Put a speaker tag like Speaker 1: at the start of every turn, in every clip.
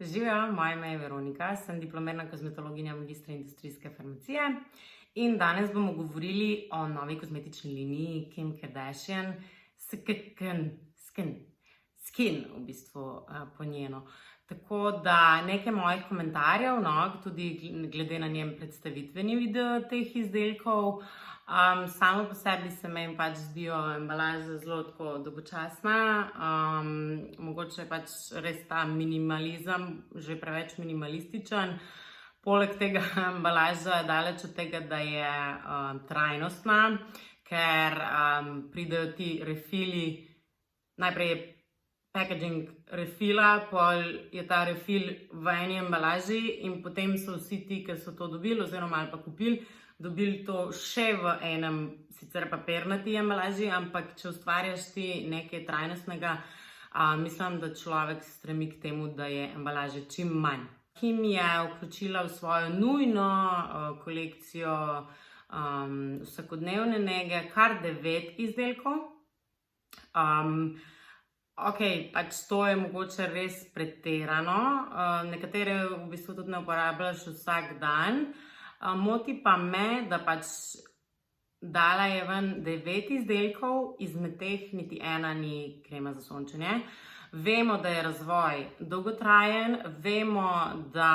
Speaker 1: Živijo, moje ime je Veronika, sem diplomirana kozmetologinja magistra industrijske farmacije in danes bomo govorili o novi kozmetični liniji Kim Kardashian Skin, v bistvu po njeno. Tako da nekaj mojih komentarjev, tudi glede na njen predstavitveni video teh izdelkov. Samo po sebi se meni pač zdijo embalaža zelo tako dolgočasna, mogoče je pač res ta minimalizem že preveč minimalističen. Poleg tega embalaža je daleč od tega, da je trajnostna, ker pridejo ti refili, najprej je packaging refila, pol je ta refil v eni embalaži in potem so vsi ti, ki so to dobili oziroma ali pa kupili, dobili to še v enem, sicer papirnati embalaži, ampak če ustvarjaš ti nekaj trajnostnega, mislim, da človek stremi k temu, da je embalaže čim manj. Kim je vključila v svojo nujno kolekcijo vsakodnevne nege kar 9 izdelkov. Pač to je mogoče res pretirano, nekatere v bistvu tudi ne uporabljaš vsak dan. Moti pa me, da pač dala je ven 9 izdelkov, izmed teh niti ena ni krema za sončenje. Vemo, da je razvoj dolgotrajen, vemo, da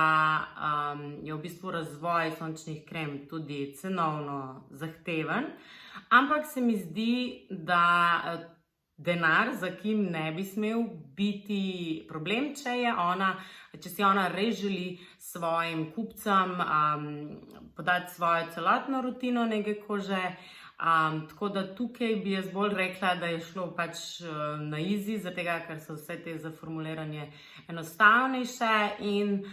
Speaker 1: je v bistvu razvoj sončnih krem tudi cenovno zahteven, ampak se mi zdi, da denar za Kim ne bi smel biti problem, če si ona res želi svojim kupcem podati svojo celotno rutino nege kože. Tako da tukaj bi jaz bolj rekla, da je šlo pač na easy, zaradi tega, ker so vse te za formuliranje enostavnejše in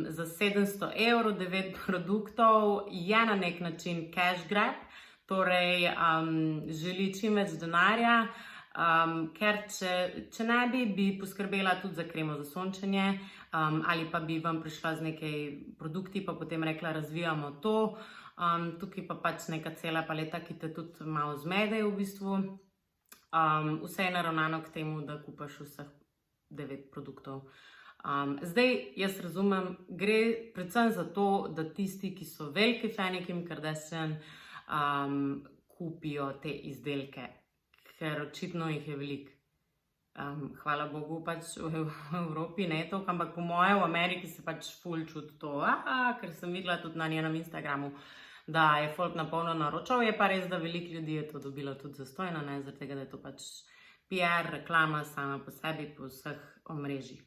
Speaker 1: za 700 evrov 9 produktov je na nek način cash grab. Torej, želi čim več denarja, ker če ne bi poskrbela tudi za kremo za sončenje ali pa bi vam prišla z nekaj produkti, pa potem rekla, razvijamo to. Tukaj pa pač neka cela paleta, ki te tudi malo zmedejo v bistvu. Vse je naravnano k temu, da kupaš vseh 9 produktov. Zdaj, jaz razumem, gre predvsem za to, da tisti, ki so veliki fani Kim Kardashian, kupijo te izdelke, ker očitno jih je veliko. Hvala Bogu, pač v Evropi ne toliko, ampak po moje v Ameriki se pač ful čuti to, ker sem videla tudi na njenem Instagramu, da je folk na polno naročal. Je pa res, da veliko ljudi je to dobilo tudi zastojno, zaradi tega, da je to pač PR, reklama sama po sebi, po vseh omrežjih.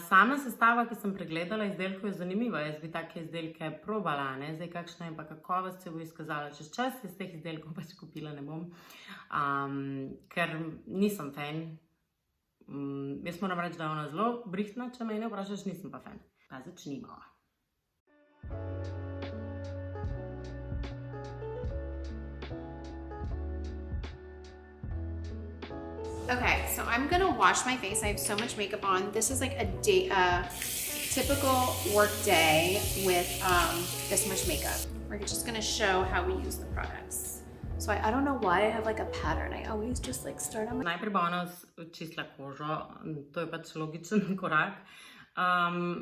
Speaker 1: Sama sestava, ki sem pregledala izdelkov, je zanimiva. Jaz bi take izdelke probala, zdaj kakšna je pa kakovost, se bo izkazala čez čas. Jaz teh izdelkov pač kupila ne bom, ker nisem fan. Jaz moram reči, da je ona zelo brihtna, če me ne vprašaš, nisem pa fan. Pa začnimo.
Speaker 2: Okay, so I'm gonna wash my face. I have so much makeup on. This is like a typical work day with this much makeup. We're just gonna show how we use the products. So I don't know why I have like a pattern. I always just like start on my...
Speaker 1: Najprej bo ona čistila kožo, to je pač logičen korak.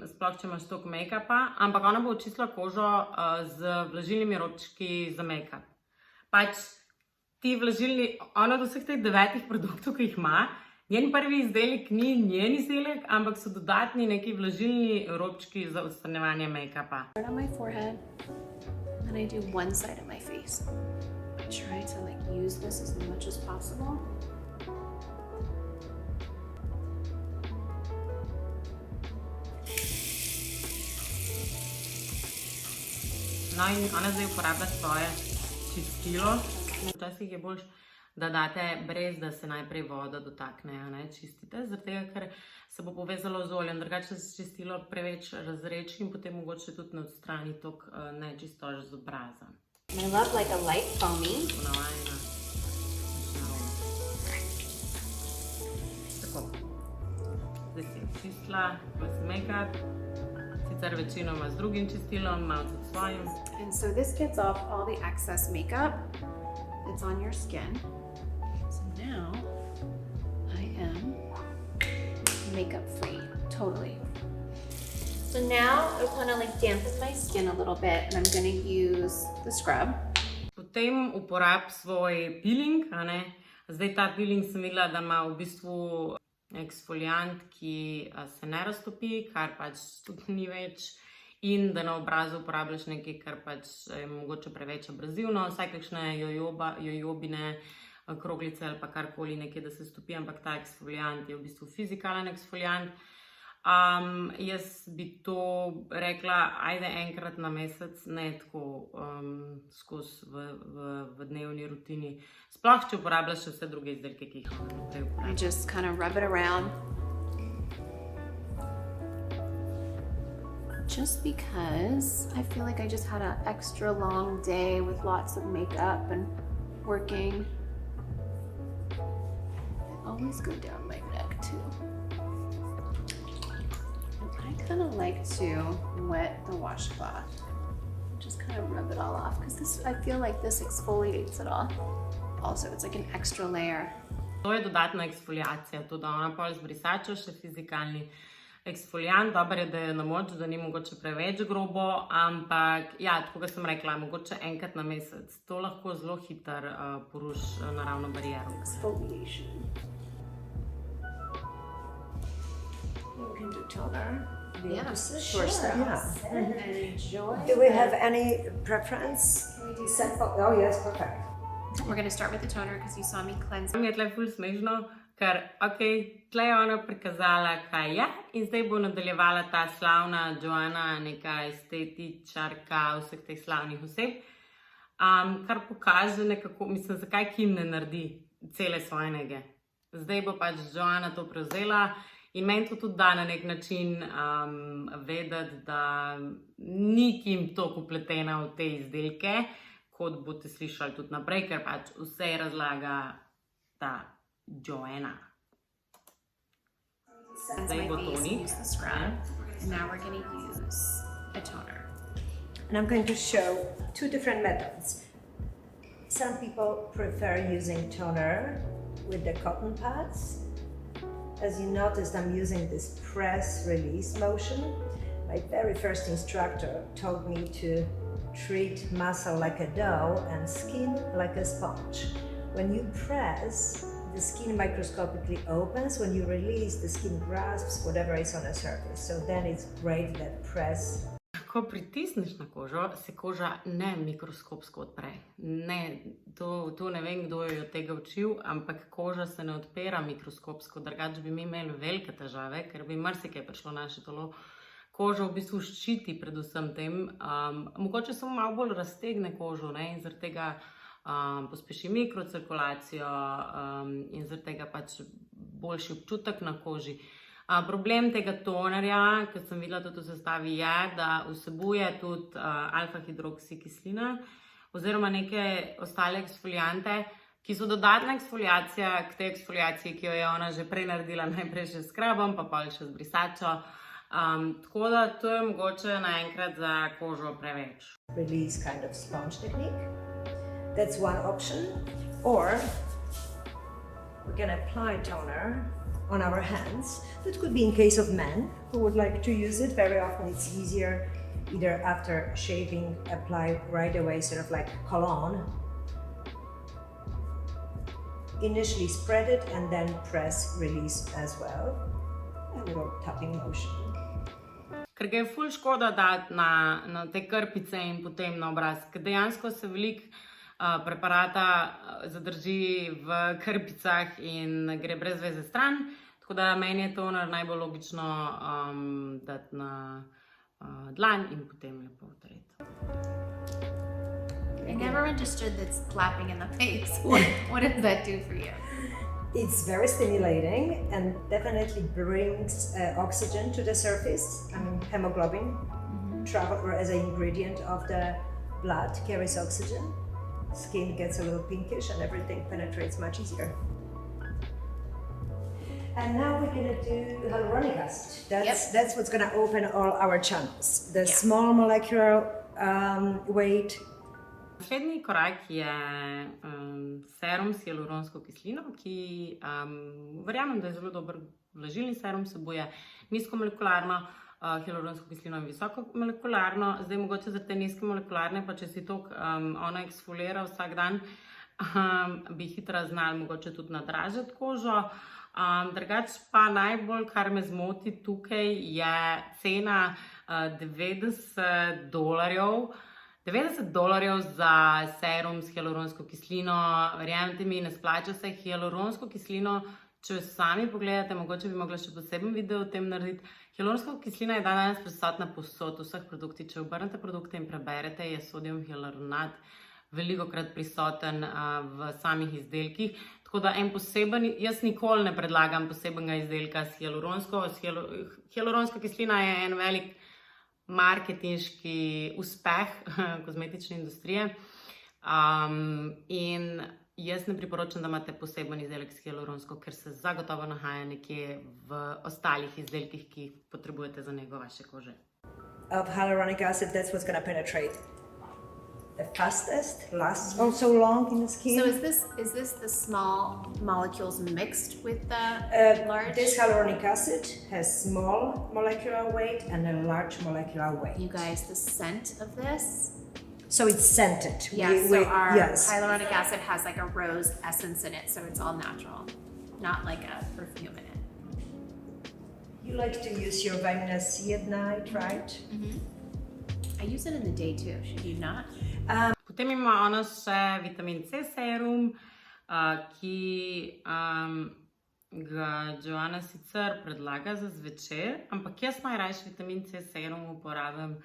Speaker 1: Sploh, če imaš toliko make-upa, ampak ona bo očistila kožo z vlažilnimi robčki za make-up. Pač ti vlažilni, ona od vseh teh 9 produktov, ki jih ima, njen prvi izdelek ni njen izdelek, ampak so dodatni neki vlažilni robčki za odstranjevanje make-upa.
Speaker 2: Start on my forehead, and then I do one side of my face. I try to like use this as much as possible.
Speaker 1: No in ona zdaj uporablja svoje čistilo. Včasih je boljš, da date brez, da se najprej voda dotakne, čistite, zaradi tega, ker se bo povezalo z oljem, drugače se čistilo preveč razreči in potem mogoče tudi ne odstrani toliko nečistoč z obraza.
Speaker 2: I love like a light foamy.
Speaker 1: Ponavajena. Tako. Zdaj si čistila, plus make-up, sicer večinoma z drugim čistilom, malo z svojim.
Speaker 2: And so this gets off all the excess makeup that's on your skin. So now I am makeup free, totally. So now I want to like dampen my skin a little bit, and I'm going to use the scrub.
Speaker 1: Potem uporab svoj peeling, a ne. Zdaj ta peeling sem videla, da ima v bistvu eksfoliant, ki se ne raztopi, kar pač tudi ni več, in da na obrazu uporabljaš nekaj, kar pač je mogoče preveč abrazivno, vsaj kakšne jojobine, kroglice ali pa karkoli nekaj, da se stopi, ampak ta eksfoliant je v bistvu fizikalen eksfoliant. Jaz bi to rekla, ajde enkrat na mesec, ne tako skozi v dnevni rutini. Sploh, če uporabljaš še vse druge izdelke, ki jih naprej uporabljam.
Speaker 2: I just kind of rub it around. Just because I feel like I just had an extra long day with lots of makeup and working. I always go down my neck too. I kind of like to wet the washcloth. Just kind of rub it all off because I feel like this exfoliates it all. Also, it's like an extra layer.
Speaker 1: To je dodatna eksfoliacija, to da ona pol z brisačo še fizikalni eksfoliant. Dober je, da je na moč, da ni mogoče preveč grobo, ampak ja, tako kot sem rekla, mogoče enkrat na mesec. To lahko zelo hitro poruši naravno bariero.
Speaker 2: Exfoliation.
Speaker 3: You can do toner.
Speaker 2: Yeah,
Speaker 3: Sure.
Speaker 2: yeah. And enjoy.
Speaker 3: Do we have any preference? Oh, yes, perfect.
Speaker 2: We're gonna start with the toner because you saw me cleanse.
Speaker 1: Mi je tle ful smešno, ker tle je ona prikazala, kaj je, in zdaj bo nadaljevala ta slavna Joana, neka estetičarka vseh teh slavnih oseb, kar pokaže nekako, mislim, zakaj Kim ne naredi cele svoje nege. Zdaj bo pač Joana to prevzela in meni to tudi da na nek način vedeti, da ni Kim toliko upletena v te izdelke, kot boste slišali tudi naprej, ker pač vse razlaga ta Joana.
Speaker 2: Cleanse my face and use the scrub. And now we're gonna use a toner.
Speaker 3: And I'm going to show two different methods. Some people prefer using toner with the cotton pads. As you noticed, I'm using this press-release motion. My very first instructor told me to treat muscle like a dough and skin like a sponge. When you press, the skin microscopically opens. When you release, the skin grasps whatever is on the surface. So then it's great that press.
Speaker 1: Ko pritisneš na kožo, se koža ne mikroskopsko odpre. Ne, to ne vem, kdo jo je od tega učil, ampak koža se ne odpira mikroskopsko, drugače bi mi imeli velike težave, ker bi marsikaj prišlo naše telo. Koža v bistvu ščiti predvsem tem, mogoče samo malo bolj raztegne kožo, ne, in zaradi tega pospeši mikrocirkulacijo in zaradi tega pač boljši občutek na koži. Problem tega tonerja, ki sem videla tudi v sestavi, je, da vsebuje tudi alfa-hidroksikislina oziroma neke ostale eksfoliante, ki so dodatna eksfoliacija k tej eksfoliaciji, ki jo je ona že prej naredila, najprej še s skrabom, pa pol še z brisačo. Tako da to je mogoče naenkrat za kožo preveč.
Speaker 3: Release kind of sponge technique. That's one option. Or we can apply toner on our hands. That could be in case of men who would like to use it. Very often it's easier either after shaving, apply right away, sort of like cologne. Initially spread it and then press release as well. A little tapping motion.
Speaker 1: Ker ga je ful škoda dati na te krpice in potem na obraz, ker dejansko se veliko preparata zadrži v krpicah in gre brez veze stran, tako da meni je toner najbolj logično dati na dlan in potem lepo utreti.
Speaker 2: I never understood that slapping in the face. What does that do for you?
Speaker 3: It's very stimulating and definitely brings oxygen to the surface. I mean, hemoglobin travel as an ingredient of the blood carries oxygen. Skin gets a little pinkish and everything penetrates much easier. And now we're gonna do hyaluronic acid. That's what's gonna open all our channels. The small molecular weight.
Speaker 1: Naslednji korak je serum s hialuronsko kislino, ki verjamem, da je zelo dober vlažilni serum, vsebuje nizkomolekularno hialuronsko kislino in visoko molekularno. Zdaj mogoče za te nizke molekularne, pa če si toliko ona eksfolira vsak dan, bi hitro znali mogoče tudi nadražiti kožo. Drugače pa najbolj, kar me zmoti tukaj, je cena $90. $90 za serum s hialuronsko kislino. Verjemite mi, ne splača se. Hialuronsko kislino, če sami pogledate, mogoče bi mogla še poseben video o tem narediti. Hialuronska kislina je danes prisotna povsod v vseh produktih. Če obrnete produkte in preberete, je sodium hyaluronat velikokrat prisoten v samih izdelkih. Tako da en poseben, jaz nikoli ne predlagam posebenega izdelka s hialuronsko. Hialuronska kislina je en velik marketinški uspeh kozmetične industrije. In jaz ne priporočam, da imate poseben izdelek s hialuronsko, ker se zagotovo nahaja nekje v ostalih izdelkih, ki jih potrebujete za nego vaše kože.
Speaker 3: Of hyaluronic acid, that's what's going to penetrate the fastest, lasts also long in the skin.
Speaker 2: So is this the small molecules mixed with the large?
Speaker 3: This hyaluronic acid has small molecular weight and a large molecular weight.
Speaker 2: You guys, the scent of this.
Speaker 3: So it's scented.
Speaker 2: Yes, so our
Speaker 3: yes.
Speaker 2: hyaluronic acid has like a rose essence in it, so it's all natural, not like a perfume in it.
Speaker 3: You like to use your vitamin C at night, right?
Speaker 2: I use it in the day too, should you not?
Speaker 1: Potem ima ona še vitamin C serum, ki ga Joana sicer predlaga za zvečer, ampak jaz najrajši vitamin C serum uporabim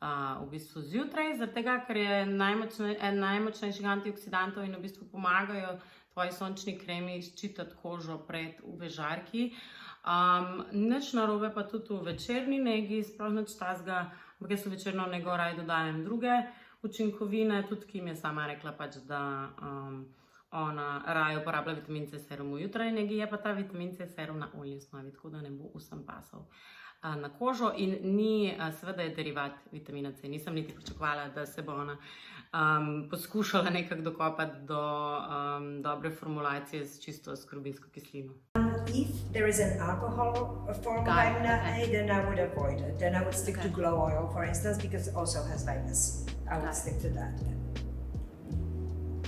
Speaker 1: v bistvu zjutraj, zaradi tega, ker je en najmočnejših antioksidantov in v bistvu pomagajo tvoji sončni kremi ščititi kožo pred UV žarki. Nič narobe pa tudi v večerni negi, sploh nič tazga, ampak jaz v večerno nego raje dodajam druge učinkovine, tudi Kim je sama rekla pač, da ona raje uporablja vitamin C serum v jutranji negi, je pa ta vitamin C serum na oljni osnovi, tako da ne bo vsem pasal na kožo in ni, seveda je derivat vitamina C. Nisem niti pričakovala, da se bo ona poskušala nekako dokopati do dobre formulacije s čisto ascorbinsko kislino.
Speaker 3: If there is an alcohol form of vitamin A, then I would avoid it. Then I would stick to glow oil, for instance, because it also has vitamin C. I would stick to that.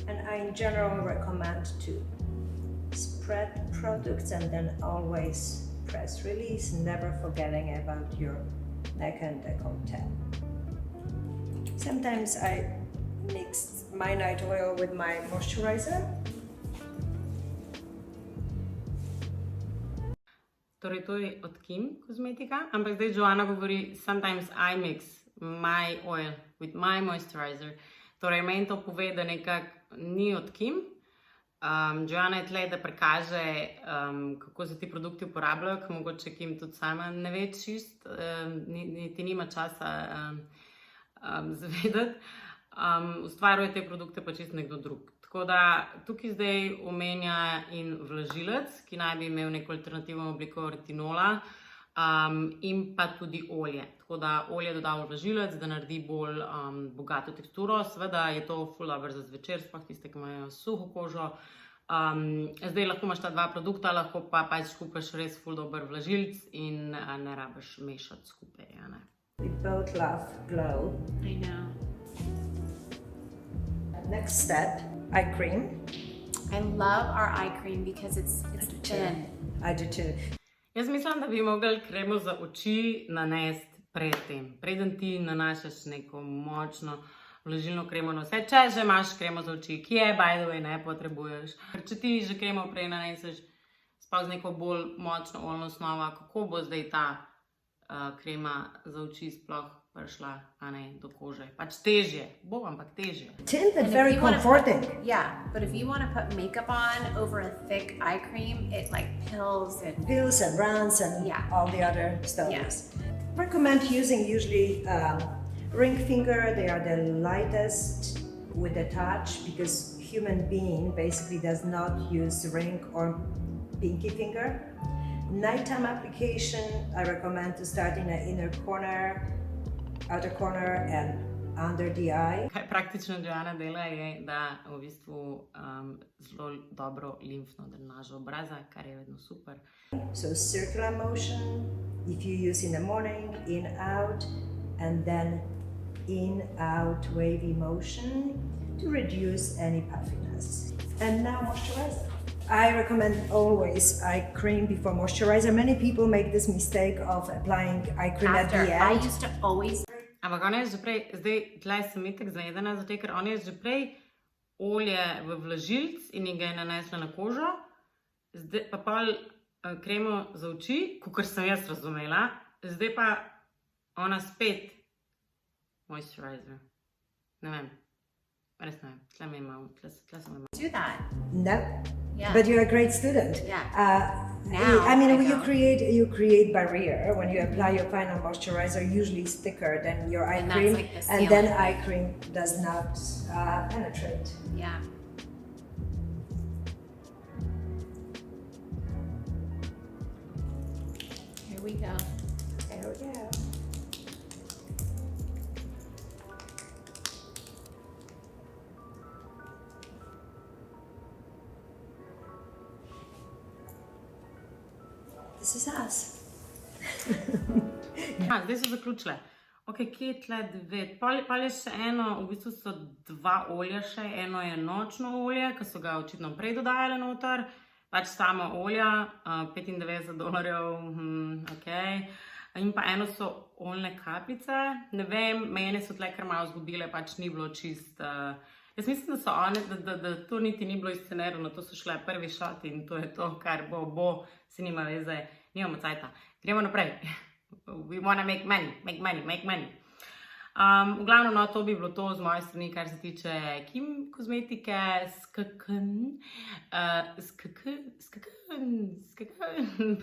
Speaker 3: And I in general recommend to spread products and then always press release, never forgetting about your neck and décolleté. Sometimes I mix my night oil with my moisturizer.
Speaker 1: Torej, to je od Kim kozmetika, ampak zdaj Joana govori, sometimes I mix my oil with my moisturizer. Torej, meni to pove, da nekako ni od Kim. Joana je tle, da prikaže, kako se ti produkti uporabljajo, ker mogoče Kim tudi sama ne ve čist, niti nima časa zvedeti. Ustvarjuje te produkte pa čist nekdo drug. Tako da tukaj zdaj omenja in vlažilec, ki naj bi imel neko alternativno obliko retinola, in pa tudi olje. Tako da olje doda v vlažilec, da naredi bolj bogato teksturo. Seveda je to ful dobro za zvečer, sploh tiste, ki imajo suho kožo. Zdaj lahko imaš ta dva produkta, lahko pa pač kupiš res ful dober vlažilc in ne rabiš mešati skupaj.
Speaker 3: We both love glow.
Speaker 2: I know.
Speaker 3: Next step, eye cream.
Speaker 2: I love our eye cream because it's thin.
Speaker 3: I do too.
Speaker 1: Jaz mislim, da bi mogli kremo za oči nanesti preden ti nanašaš neko močno vlažilno kremo na vse. Če že imaš kremo za oči, ki je, by the way, ne potrebuješ. Ker če ti že kremo prej naneseš sploh z neko bolj močno oljno osnovo, kako bo zdaj ta krema za oči sploh prišla do kože. Pač težje, bo, ampak težje.
Speaker 3: Thin but very comforting.
Speaker 2: But if you want to put makeup on over a thick eye cream, it like pills and
Speaker 3: runs and all the other stuff.
Speaker 2: Yes.
Speaker 3: Recommend using usually ring finger. They are the lightest with the touch because human being basically does not use ring or pinky finger. Nighttime application, I recommend to start in the inner corner, outer corner and under the eye.
Speaker 1: Kaj praktično Joana dela je, da v bistvu zelo dobro limfno drenažo obraza, kar je vedno super.
Speaker 3: So circular motion If you use in the morning, in, out, and then in, out, wavy motion to reduce any puffiness. And now moisturizer. I recommend always eye cream before moisturizer. Many people make this mistake of applying eye cream at
Speaker 2: After,
Speaker 3: the
Speaker 2: I
Speaker 3: end.
Speaker 2: used to always
Speaker 1: Ampak ona je že prej, zdaj tle sem itek zmedena, zato ker ona je že prej olje v vlažilc in ji ga je nanesla na kožo, zdaj pa pol kremo za oči, kakor sem jaz razumela, zdaj pa ona spet moisturizer. Ne vem, res ne vem, tle me je malo, tle sem malo.
Speaker 2: do that.
Speaker 3: No,
Speaker 2: Yeah.
Speaker 3: but you're a great student.
Speaker 2: Yeah. Now
Speaker 3: I mean,
Speaker 2: I
Speaker 3: you
Speaker 2: don't.
Speaker 3: create barrier when you apply your final moisturizer. Usually it's thicker than your eye
Speaker 2: And that's
Speaker 3: cream,
Speaker 2: like the
Speaker 3: and then
Speaker 2: sealant.
Speaker 3: eye cream does not penetrate.
Speaker 2: Yeah. Here we go.
Speaker 3: There we go. This is us.
Speaker 1: Zdaj so zaključile. Ok, kje je tle 9? Pol je še eno, v bistvu so 2 olja še, eno je nočno olje, ki so ga očitno prej dodajali noter, pač samo olja, $95, ok. In pa eno so oljne kapljice, ne vem, mene so tle kar malo zgubile, pač ni bilo čist. Jaz mislim, da so one, da to niti ni bilo izscenirano, to so šle prvi šoti in to je to, kar bo, se nima veze, nimamo cajta. Gremo naprej. We wanna make money. V glavnem, no, to bi bilo to z moje strani, kar se tiče Kim kozmetike,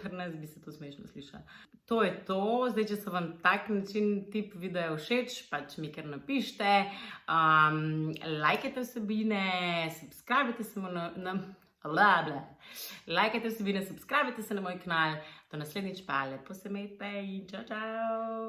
Speaker 1: pri nas bi se to smešno slišalo. To je to, zdaj, če so vam tak način tip videa všeč, pač mi kar napište, lajkajte vsebine, subscribite se lajkajte vsebine, subscribite se na moj kanal, do naslednjič pa lepo se imejte in čau, čau!